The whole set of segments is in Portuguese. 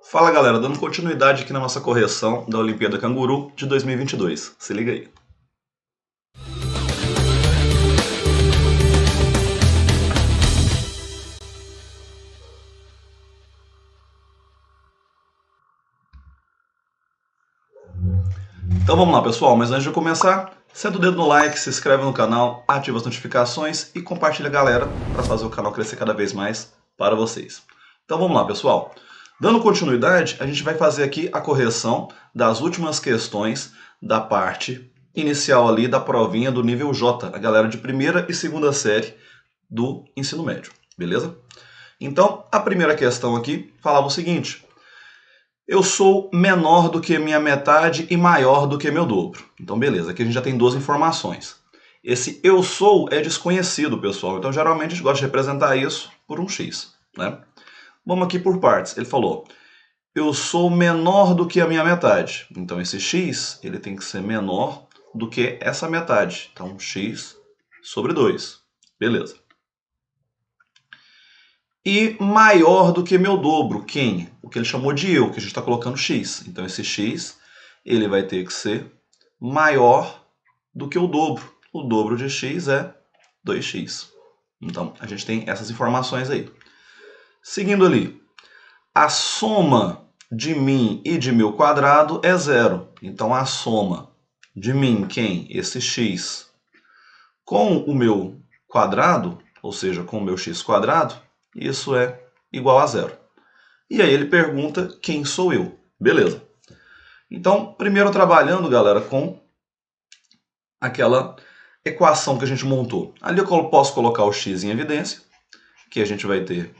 Fala galera, dando continuidade aqui na nossa correção da Olimpíada Canguru de 2022. Se liga aí. Então vamos lá pessoal, mas antes de começar, senta o dedo no like, se inscreve no canal, ativa as notificações e compartilha a galera para fazer o canal crescer cada vez mais para vocês. Então vamos lá pessoal. Dando continuidade, a gente vai fazer aqui a correção das últimas questões da parte inicial ali da provinha do nível J, a galera de primeira e segunda série do ensino médio, beleza? Então, a primeira questão aqui falava o seguinte: eu sou menor do que minha metade e maior do que meu dobro. Então, beleza, aqui a gente já tem duas informações. Esse eu sou é desconhecido, pessoal, então geralmente a gente gosta de representar isso por um x, né? Vamos aqui por partes. Ele falou, eu sou menor do que a minha metade. Então esse x ele tem que ser menor do que essa metade. Então x sobre 2. Beleza. E maior do que meu dobro. Quem? O que ele chamou de eu, que a gente está colocando x. Então esse x ele vai ter que ser maior do que o dobro. O dobro de x é 2x. Então a gente tem essas informações aí. Seguindo ali, a soma de mim e de meu quadrado é zero. Então, a soma de mim, quem? Esse x, com o meu quadrado, ou seja, com o meu x quadrado, isso é igual a zero. E aí ele pergunta quem sou eu. Beleza. Então, primeiro trabalhando, galera, com aquela equação que a gente montou. Ali eu posso colocar o x em evidência, que a gente vai ter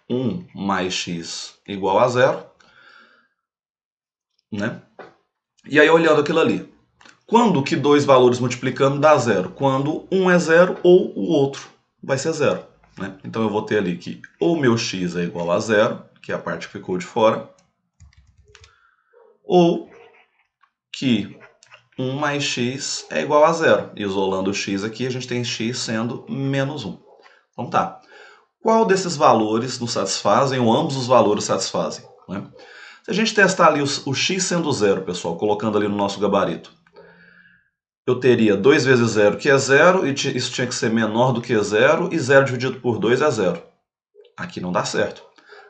1 mais x igual a zero, né? E aí, olhando aquilo ali, quando que dois valores multiplicando dá zero? Quando um é zero ou o outro vai ser zero, né? Então eu vou ter ali que ou meu x é igual a zero, que é a parte que ficou de fora, ou que 1 mais x é igual a zero. Isolando o x aqui, a gente tem x sendo menos 1. Então tá. Qual desses valores nos satisfazem, ou ambos os valores satisfazem, né? Se a gente testar ali o x sendo zero, pessoal, colocando ali no nosso gabarito, eu teria 2 vezes zero, que é zero, e isso tinha que ser menor do que zero, e zero dividido por 2 é zero. Aqui não dá certo.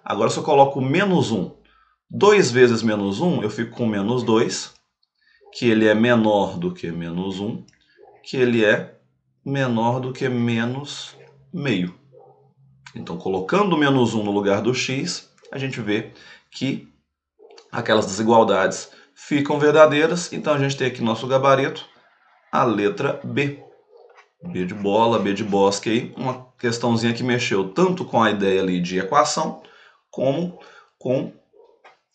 Agora, se eu coloco menos 1, 2 vezes menos 1, eu fico com menos 2, que ele é menor do que menos 1, que ele é menor do que menos meio. Então, colocando o menos 1 no lugar do x, a gente vê que aquelas desigualdades ficam verdadeiras. Então, a gente tem aqui no nosso gabarito a letra B. B de bola, B de bosque, aí, uma questãozinha que mexeu tanto com a ideia ali de equação, como com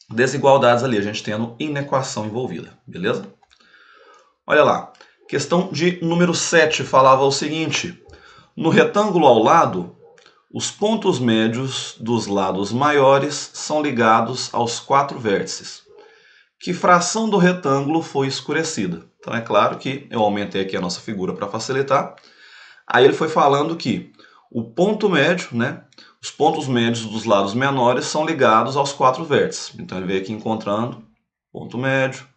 desigualdades ali, a gente tendo inequação envolvida, beleza? Olha lá, questão de número 7 falava o seguinte: no retângulo ao lado, os pontos médios dos lados maiores são ligados aos 4 vértices. Que fração do retângulo foi escurecida? Então é claro que eu aumentei aqui a nossa figura para facilitar. Aí ele foi falando que o ponto médio, né, os pontos médios dos lados menores são ligados aos 4 vértices. Então ele veio aqui encontrando ponto médio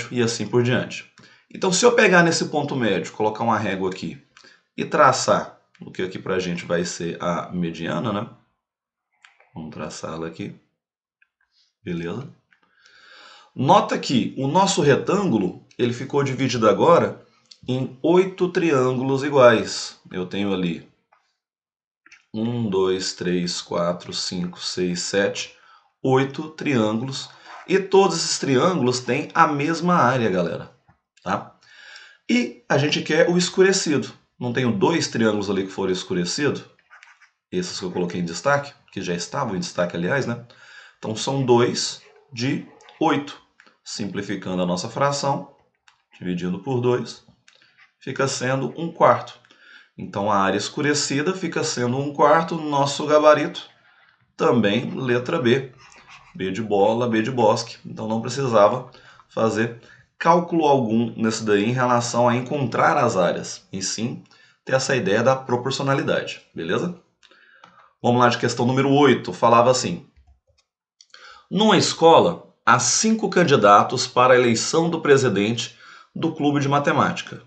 e assim por diante. Então se eu pegar nesse ponto médio, colocar uma régua aqui e traçar o que aqui para a gente vai ser a mediana, né? Vamos traçá-la aqui. Beleza? Nota que o nosso retângulo ele ficou dividido agora em 8 triângulos iguais. Eu tenho ali 1, 2, 3, 4, 5, 6, 7, 8 triângulos. E todos esses triângulos têm a mesma área, galera. Tá? E a gente quer o escurecido. Não tenho 2 triângulos ali que foram escurecidos? Esses que eu coloquei em destaque, que já estavam em destaque, aliás, né? Então, são 2 de 8. Simplificando a nossa fração, dividindo por 2, fica sendo 1/4. Então, a área escurecida fica sendo 1/4 no nosso gabarito. Também letra B. B de bola, B de bosque. Então, não precisava fazer cálculo algum nesse daí em relação a encontrar as áreas, e sim ter essa ideia da proporcionalidade, beleza? Vamos lá de questão número 8, falava assim: Numa escola, há 5 candidatos para a eleição do presidente do clube de matemática.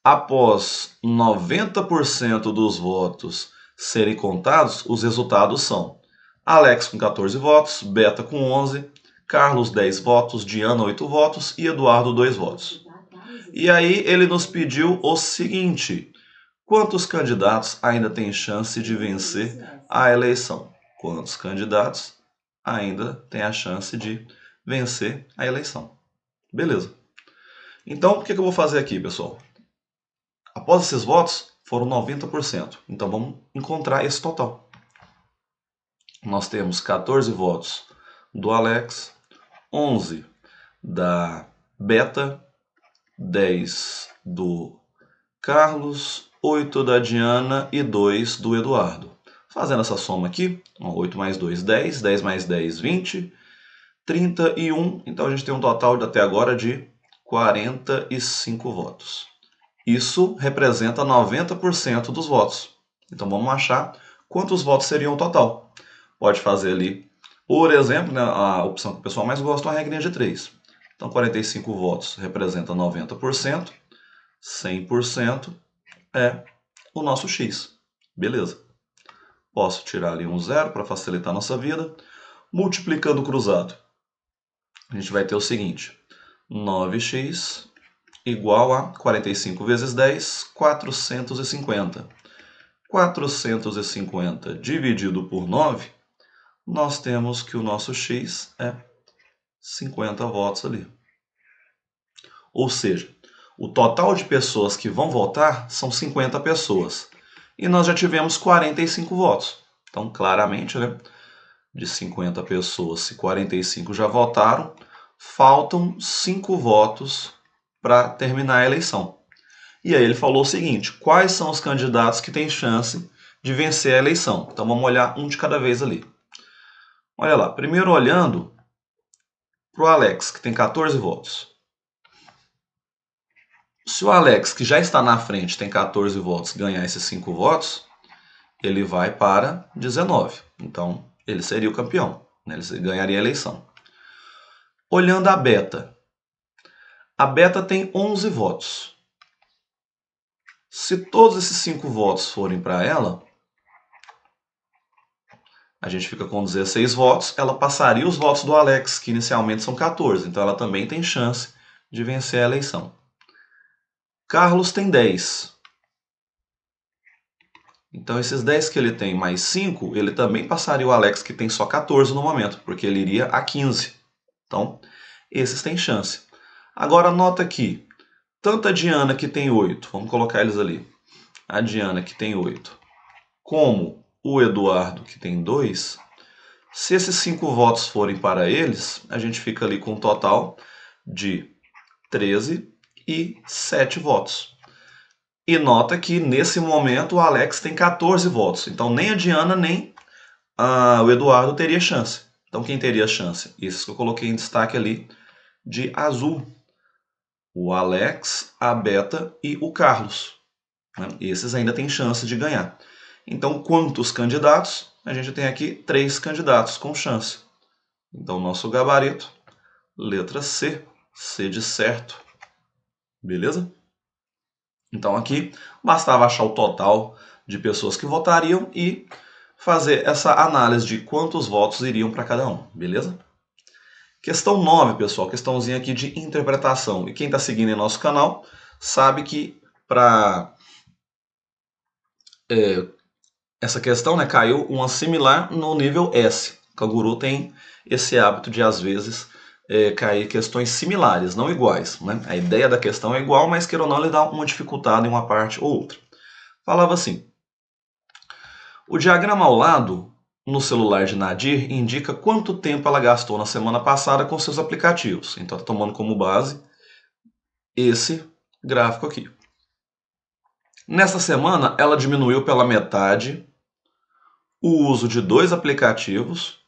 Após 90% dos votos serem contados, os resultados são Alex com 14 votos, Beta com 11, Carlos 10 votos, Diana 8 votos e Eduardo 2 votos. E aí ele nos pediu o seguinte: quantos candidatos ainda têm chance de vencer a eleição? Quantos candidatos ainda têm a chance de vencer a eleição? Beleza. Então, o que eu vou fazer aqui, pessoal? Após esses votos, foram 90%. Então, vamos encontrar esse total. Nós temos 14 votos do Alex, 11 da Beta, 10 do Carlos, 8 da Diana e 2 do Eduardo. Fazendo essa soma aqui, 8 mais 2, 10, 10 mais 10, 20, 31. Então, a gente tem um total até agora de 45 votos. Isso representa 90% dos votos. Então, vamos achar quantos votos seriam o total. Pode fazer ali, por exemplo, né, a opção que o pessoal mais gosta é uma regrinha de 3. Então, 45 votos representa 90%, 100% é o nosso X. Beleza. Posso tirar ali um zero para facilitar a nossa vida. Multiplicando cruzado, a gente vai ter o seguinte: 9x igual a 45 vezes 10, 450. 450 dividido por 9, nós temos que o nosso X é 50 votos ali. Ou seja, o total de pessoas que vão votar são 50 pessoas. E nós já tivemos 45 votos. Então, claramente, né, de 50 pessoas, se 45 já votaram, faltam 5 votos para terminar a eleição. E aí ele falou o seguinte: quais são os candidatos que têm chance de vencer a eleição? Então vamos olhar um de cada vez ali. Olha lá, primeiro olhando para o Alex, que tem 14 votos. Se o Alex, que já está na frente, tem 14 votos, ganhar esses 5 votos, ele vai para 19. Então, ele seria o campeão, né? Ele ganharia a eleição. Olhando a Beta tem 11 votos. Se todos esses 5 votos forem para ela, a gente fica com 16 votos, ela passaria os votos do Alex, que inicialmente são 14, então ela também tem chance de vencer a eleição. Carlos tem 10. Então esses 10 que ele tem mais 5, ele também passaria o Alex, que tem só 14 no momento, porque ele iria a 15. Então, esses têm chance. Agora nota aqui, tanto a Diana, que tem 8, vamos colocar eles ali, a Diana, que tem 8, como o Eduardo, que tem 2, se esses 5 votos forem para eles, a gente fica ali com um total de 13 e 7 votos. E nota que nesse momento o Alex tem 14 votos, então nem a Diana nem o Eduardo teria chance. Então quem teria chance? Esses que eu coloquei em destaque ali de azul. O Alex, a Beta e o Carlos. Né? Esses ainda têm chance de ganhar. Então, quantos candidatos? A gente tem aqui 3 candidatos com chance. Então, nosso gabarito, letra C, C de certo. Beleza? Então, aqui, bastava achar o total de pessoas que votariam e fazer essa análise de quantos votos iriam para cada um. Beleza? Questão 9, pessoal, questãozinha aqui de interpretação. E quem está seguindo em nosso canal sabe que para essa questão, né, caiu uma similar no nível S. O Canguru tem esse hábito de, às vezes, cair questões similares, não iguais. Né? A ideia da questão é igual, mas, queira ou não, ele dá uma dificuldade em uma parte ou outra. Falava assim: o diagrama ao lado, no celular de Nadir, indica quanto tempo ela gastou na semana passada com seus aplicativos. Então, está tomando como base esse gráfico aqui. Nessa semana, ela diminuiu pela metade o uso de 2 aplicativos,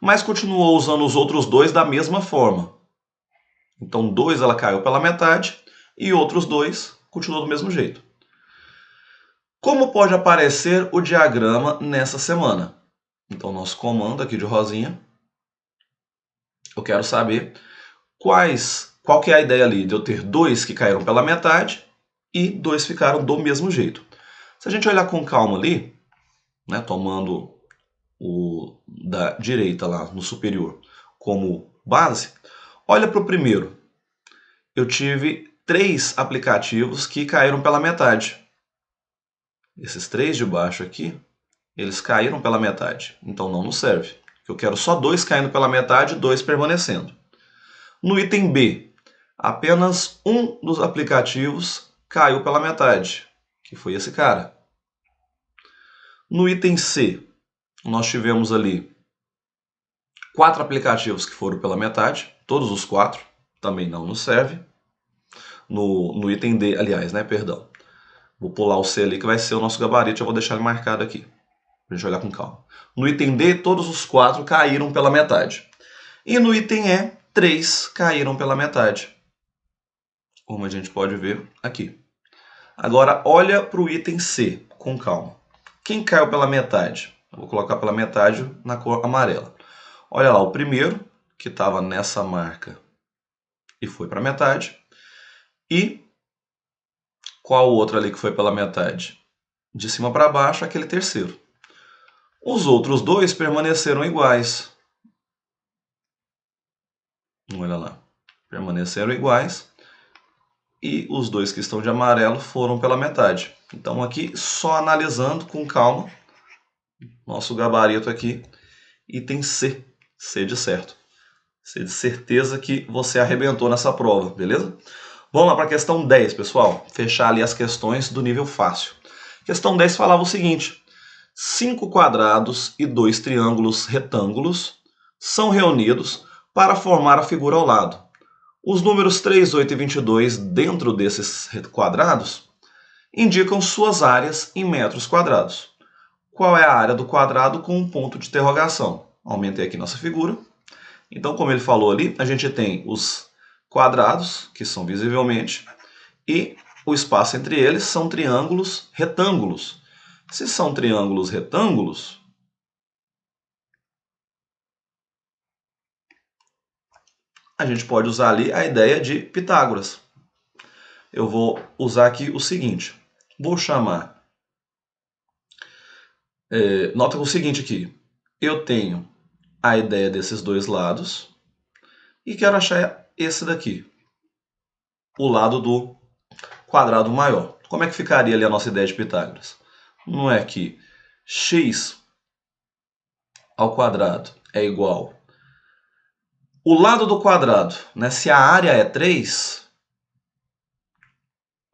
mas continuou usando os outros 2 da mesma forma. Então, 2 ela caiu pela metade e outros 2 continuou do mesmo jeito. Como pode aparecer o diagrama nessa semana? Então, nosso comando aqui de rosinha eu quero saber qual que é a ideia ali de eu ter 2 que caíram pela metade e 2 ficaram do mesmo jeito. Se a gente olhar com calma ali, né, tomando o da direita lá no superior como base, olha para o primeiro. Eu tive 3 aplicativos que caíram pela metade. Esses 3 de baixo aqui, eles caíram pela metade. Então não nos serve. Eu quero só 2 caindo pela metade e 2 permanecendo. No item B, apenas um dos aplicativos caiu pela metade, que foi esse cara. No item C, nós tivemos ali 4 aplicativos que foram pela metade, todos os 4, também não nos serve. No item D, aliás, né, perdão. Vou pular o C ali que vai ser o nosso gabarito, já vou deixar ele marcado aqui, para a gente olhar com calma. No item D, todos os 4 caíram pela metade. E no item E, 3 caíram pela metade, como a gente pode ver aqui. Agora, olha para o item C, com calma. Quem caiu pela metade? Eu vou colocar pela metade na cor amarela. Olha lá, o primeiro, que estava nessa marca e foi para a metade. E qual o outro ali que foi pela metade? De cima para baixo, aquele terceiro. Os outros 2 permaneceram iguais. Olha lá. Permaneceram iguais. E os 2 que estão de amarelo foram pela metade. Então aqui, só analisando com calma, nosso gabarito aqui, item C. C de certo. C de certeza que você arrebentou nessa prova, beleza? Vamos lá para a questão 10, pessoal. Fechar ali as questões do nível fácil. Questão 10 falava o seguinte: 5 quadrados e 2 triângulos retângulos são reunidos para formar a figura ao lado. Os números 3, 8 e 22 dentro desses quadrados indicam suas áreas em metros quadrados. Qual é a área do quadrado com um ponto de interrogação? Aumentei aqui nossa figura. Então, como ele falou ali, a gente tem os quadrados, que são visivelmente, e o espaço entre eles são triângulos retângulos. Se são triângulos retângulos, a gente pode usar ali a ideia de Pitágoras. Eu vou usar aqui o seguinte. Vou chamar... nota o seguinte aqui. Eu tenho a ideia desses dois lados e quero achar esse daqui, o lado do quadrado maior. Como é que ficaria ali a nossa ideia de Pitágoras? Não é que x ao quadrado é igual... O lado do quadrado, né, se a área é 3,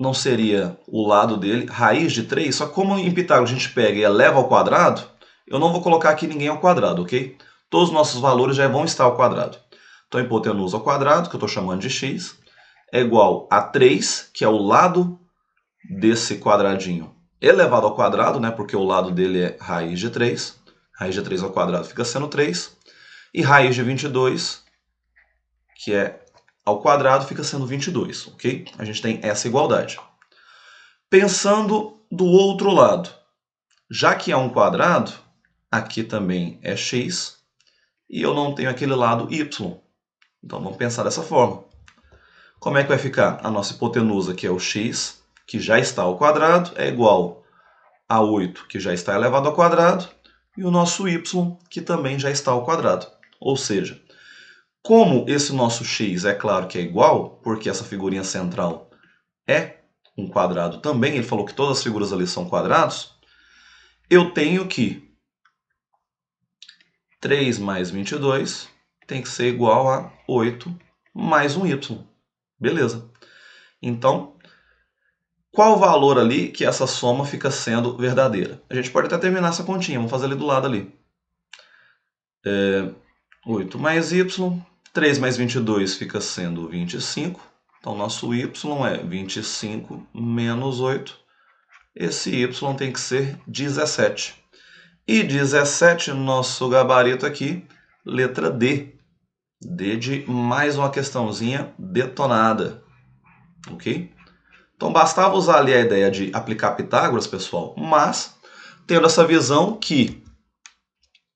não seria o lado dele, raiz de 3, só que como em Pitágoras a gente pega e eleva ao quadrado, eu não vou colocar aqui ninguém ao quadrado, ok? Todos os nossos valores já vão estar ao quadrado. Então, a hipotenusa ao quadrado, que eu estou chamando de x, é igual a 3, que é o lado desse quadradinho elevado ao quadrado, né, porque o lado dele é raiz de 3. Raiz de 3 ao quadrado fica sendo 3. E raiz de 22, que é ao quadrado, fica sendo 22, ok? A gente tem essa igualdade. Pensando do outro lado, já que é um quadrado, aqui também é x, e eu não tenho aquele lado y. Então, vamos pensar dessa forma. Como é que vai ficar? A nossa hipotenusa, que é o x, que já está ao quadrado, é igual a 8, que já está elevado ao quadrado, e o nosso y, que também já está ao quadrado. Ou seja, como esse nosso x é claro que é igual, porque essa figurinha central é um quadrado também, ele falou que todas as figuras ali são quadrados, eu tenho que 3 mais 22 tem que ser igual a 8 mais um y. Beleza. Então, qual o valor ali que essa soma fica sendo verdadeira? A gente pode até terminar essa continha, vamos fazer ali do lado ali. 8 mais y, 3 mais 22 fica sendo 25. Então, nosso y é 25 menos 8. Esse y tem que ser 17. E 17, nosso gabarito aqui, letra D. D de mais uma questãozinha detonada. Ok? Então, bastava usar ali a ideia de aplicar Pitágoras, pessoal, mas tendo essa visão que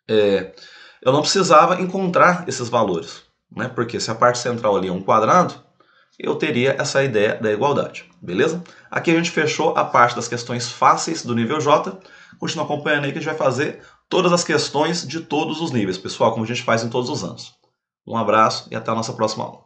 eu não precisava encontrar esses valores. né? Porque se a parte central ali é um quadrado, eu teria essa ideia da igualdade, beleza? Aqui a gente fechou a parte das questões fáceis do nível J. Continua acompanhando aí que a gente vai fazer todas as questões de todos os níveis, pessoal, como a gente faz em todos os anos. Um abraço e até a nossa próxima aula.